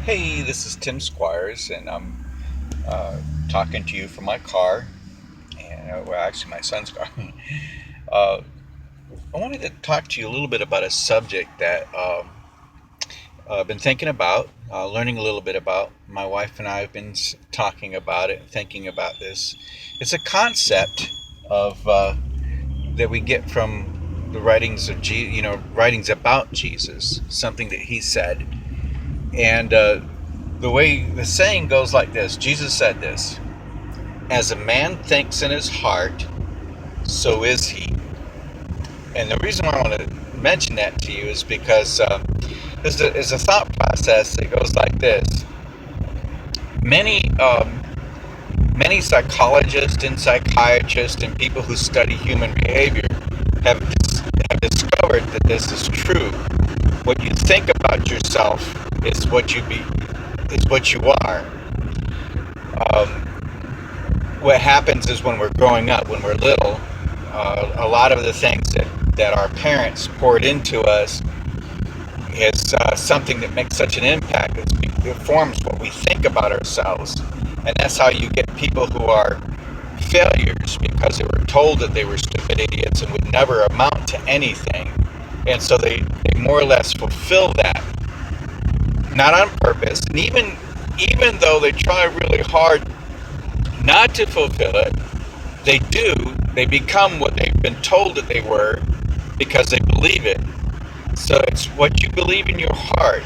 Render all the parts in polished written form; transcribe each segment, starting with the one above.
Hey, this is Tim Squires, and I'm uh, talking to you from my car, and well, actually, my son's car. uh, I wanted to talk to you a little bit about a subject that I've been thinking about, learning a little bit about. My wife and I have been talking about it, thinking about this. It's a concept of that we get from the writings of writings about Jesus, something that he said, and the way the saying goes like this: Jesus said this. As a man thinks in his heart, so is he. And the reason why I want to mention that to you is because there's a thought process that goes like this. Many many psychologists and psychiatrists and people who study human behavior have have discovered that this is true. What you think about yourself is what you are. What happens is when we're growing up, when we're little, a lot of the things that our parents poured into us is something that makes such an impact. It forms what we think about ourselves. And that's how you get people who are failures because they were told that they were stupid idiots and would never amount to anything. And so they more or less fulfill that, not on purpose. And even though they try really hard not to fulfill it, they do. They become what they've been told that they were because they believe it. So it's what you believe in your heart.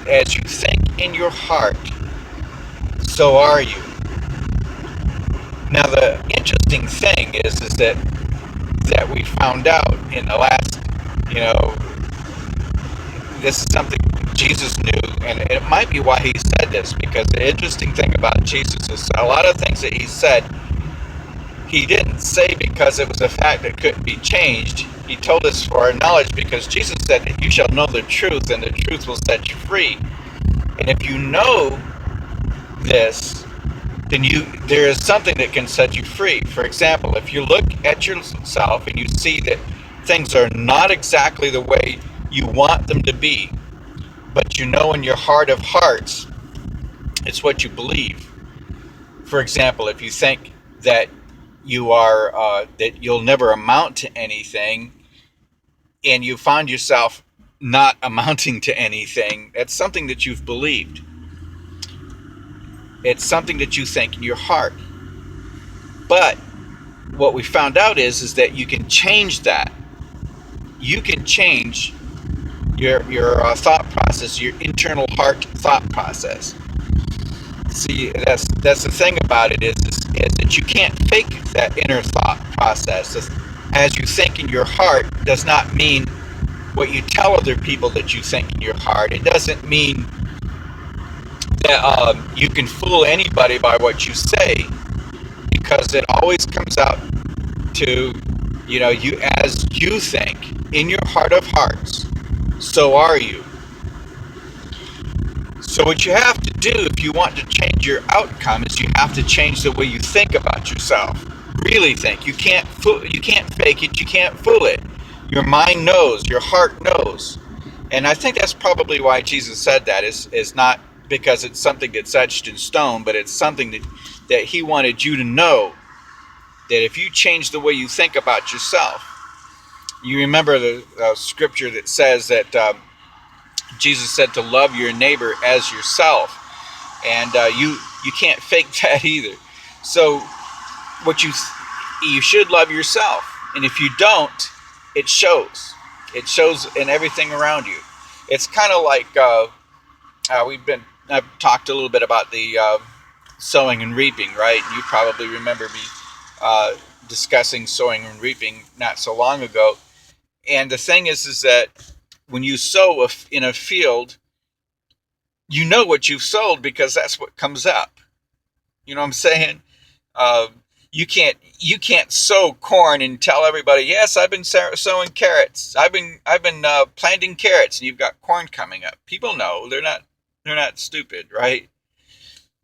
As you think in your heart, so are you. Now the interesting thing is that we found out in the last, you know, this is something Jesus knew, and it might be why he said this, because the interesting thing about Jesus is a lot of things that he said, he didn't say because it was a fact that couldn't be changed. He told us for our knowledge because Jesus said that you shall know the truth and the truth will set you free. And if you know this, then there is something that can set you free. For example, if you look at yourself and you see that things are not exactly the way you want them to be, but you know in your heart of hearts it's what you believe. For example, if you think that that you'll never amount to anything, and you find yourself not amounting to anything, that's something that you've believed. It's something that you think in your heart. But what we found out is that you can change that. You can change your thought process, your internal heart thought process. See, that's the thing about it is that you can't fake that inner thought process. As you think in your heart does not mean what you tell other people that you think in your heart. It doesn't mean that you can fool anybody by what you say, because it always comes out to, you, as you think in your heart of hearts, so are you. So what you have to do if you want to change your outcome is you have to change the way you think about yourself. Really think. You can't fake it, you can't fool it. Your mind knows, your heart knows. And I think that's probably why Jesus said that, is not because it's something that's etched in stone, but it's something that he wanted you to know, that if you change the way you think about yourself. You remember the scripture that says that Jesus said to love your neighbor as yourself, and you can't fake that either. So what you should love yourself, and if you don't, it shows. It shows in everything around you. It's kind of like I've talked a little bit about the sowing and reaping, right? You probably remember me uh, discussing sowing and reaping not so long ago. And the thing is that when you sow in a field, you know what you've sowed because that's what comes up. You know what I'm saying? Uh, you can't sow corn and tell everybody, yes, I've been sowing carrots. I've been planting carrots, and you've got corn coming up. People know. They're not stupid, right?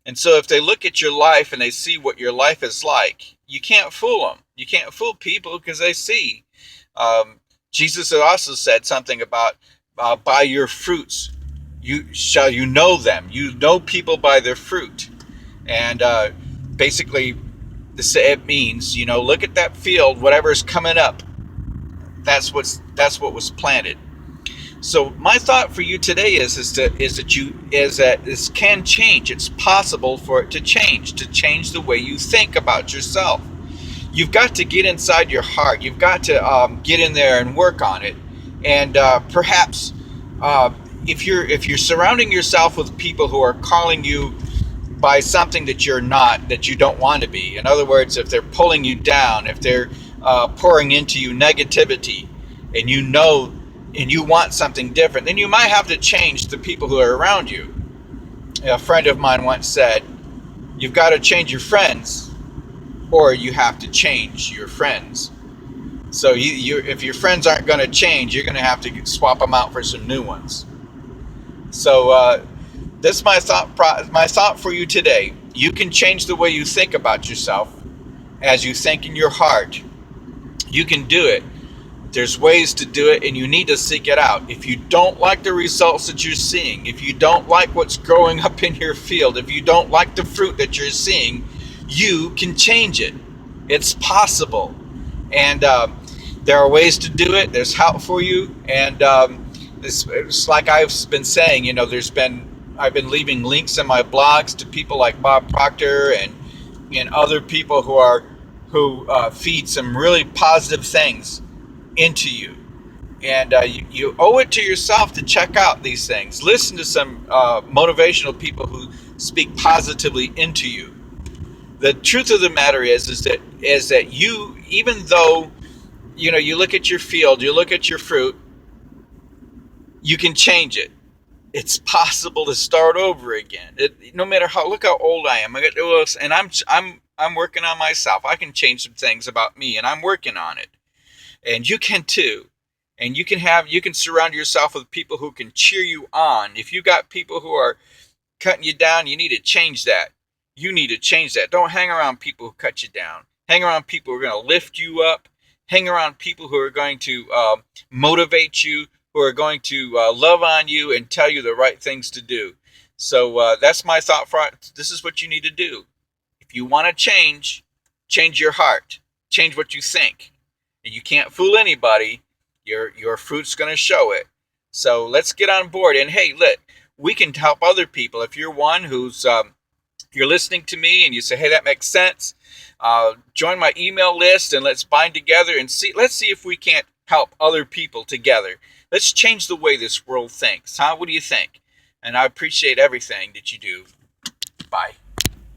And so if they look at your life and they see what your life is like, you can't fool them. You can't fool people because they see. Jesus also said something about by your fruits you know them. You know people by their fruit. And basically, it means, look at that field, whatever's coming up. That's what was planted. So my thought for you today is that this can change. It's possible for it to change the way you think about yourself. You've got to get inside your heart. You've got to get in there and work on it. And perhaps uh, if you're surrounding yourself with people who are calling you by something that you're not, that you don't want to be. In other words, if they're pulling you down, if they're pouring into you negativity, and and you want something different, then you might have to change the people who are around you. A friend of mine once said, "You've got to change your friends, or you have to change your friends." So if your friends aren't going to change, you're going to have to swap them out for some new ones. So that's my thought for you today. You can change the way you think about yourself as you think in your heart. You can do it. There's ways to do it, and you need to seek it out. If you don't like the results that you're seeing, if you don't like what's growing up in your field, if you don't like the fruit that you're seeing, you can change it. It's possible. And there are ways to do it. There's help for you. And it's like I've been saying, I've been leaving links in my blogs to people like Bob Proctor and other people who feed some really positive things into you. And you owe it to yourself to check out these things. Listen to some motivational people who speak positively into you. The truth of the matter is that you, even though you look at your field, you look at your fruit, you can change it. It's possible to start over again. No matter look how old I am. And I'm working on myself. I can change some things about me, and I'm working on it. And you can too. And you can surround yourself with people who can cheer you on. If you got people who are cutting you down, you need to change that. You need to change that. Don't hang around people who cut you down. Hang around people who are going to lift you up. Hang around people who are going to motivate you, who are going to love on you and tell you the right things to do. So that's my thought. This is what you need to do. If you want to change your heart. Change what you think. And you can't fool anybody. Your fruit's going to show it. So let's get on board. And hey, we can help other people. If you're one who's you're listening to me and you say, hey, that makes sense, join my email list and let's bind together and let's see if we can't help other people together. Let's change the way this world thinks. What do you think? And I appreciate everything that you do. Bye.